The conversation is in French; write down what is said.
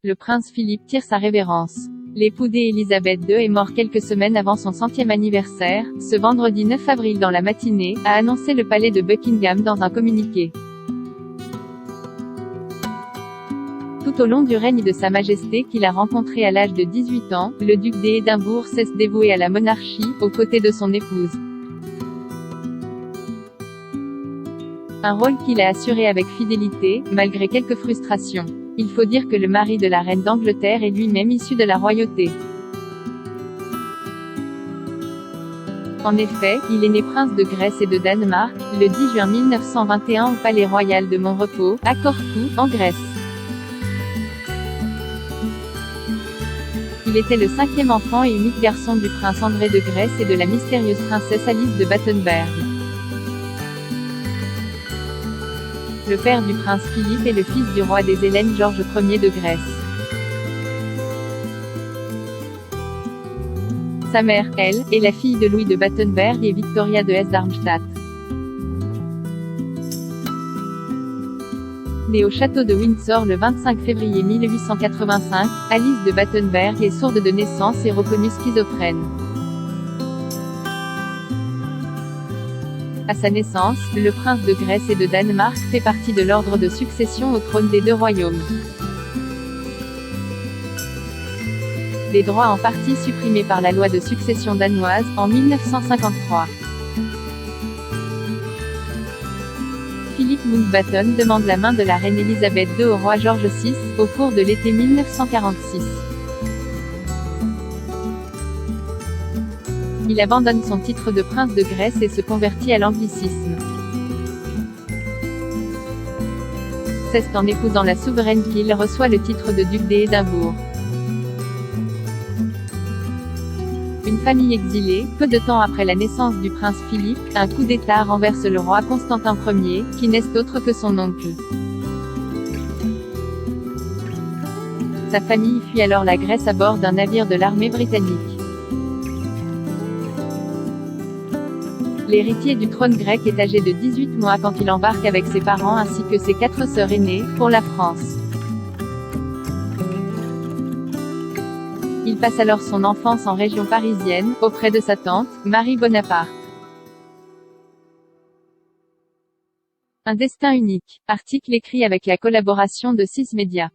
Le prince Philippe tire sa révérence. L'époux d'Élisabeth II est mort quelques semaines avant son 100e anniversaire, ce vendredi 9 avril dans la matinée, a annoncé le palais de Buckingham dans un communiqué. Tout au long du règne de Sa Majesté qu'il a rencontré à l'âge de 18 ans, le duc d'Édimbourg s'est dévoué à la monarchie, aux côtés de son épouse. Un rôle qu'il a assuré avec fidélité, malgré quelques frustrations. Il faut dire que le mari de la reine d'Angleterre est lui-même issu de la royauté. En effet, il est né prince de Grèce et de Danemark, le 10 juin 1921 au palais royal de Montrepos, à Corfou, en Grèce. Il était le 5e enfant et unique garçon du prince André de Grèce et de la mystérieuse princesse Alice de Battenberg. Le père du prince Philippe est le fils du roi des Hellènes Georges Ier de Grèce. Sa mère, elle, est la fille de Louis de Battenberg et Victoria de Hesse-Darmstadt. Née au château de Windsor le 25 février 1885, Alice de Battenberg est sourde de naissance et reconnue schizophrène. À sa naissance, le prince de Grèce et de Danemark fait partie de l'ordre de succession au trône des deux royaumes. Des droits en partie supprimés par la loi de succession danoise, en 1953. Philippe Mountbatten demande la main de la reine Elisabeth II au roi George VI, au cours de l'été 1946. Il abandonne son titre de prince de Grèce et se convertit à l'anglicisme. C'est en épousant la souveraine qu'il reçoit le titre de duc d'Édimbourg. Une famille exilée, peu de temps après la naissance du prince Philippe, un coup d'État renverse le roi Constantin Ier, qui n'est autre que son oncle. Sa famille fuit alors la Grèce à bord d'un navire de l'armée britannique. L'héritier du trône grec est âgé de 18 mois quand il embarque avec ses parents ainsi que ses 4 sœurs aînées, pour la France. Il passe alors son enfance en région parisienne, auprès de sa tante, Marie Bonaparte. Un destin unique. Article écrit avec la collaboration de 6 médias.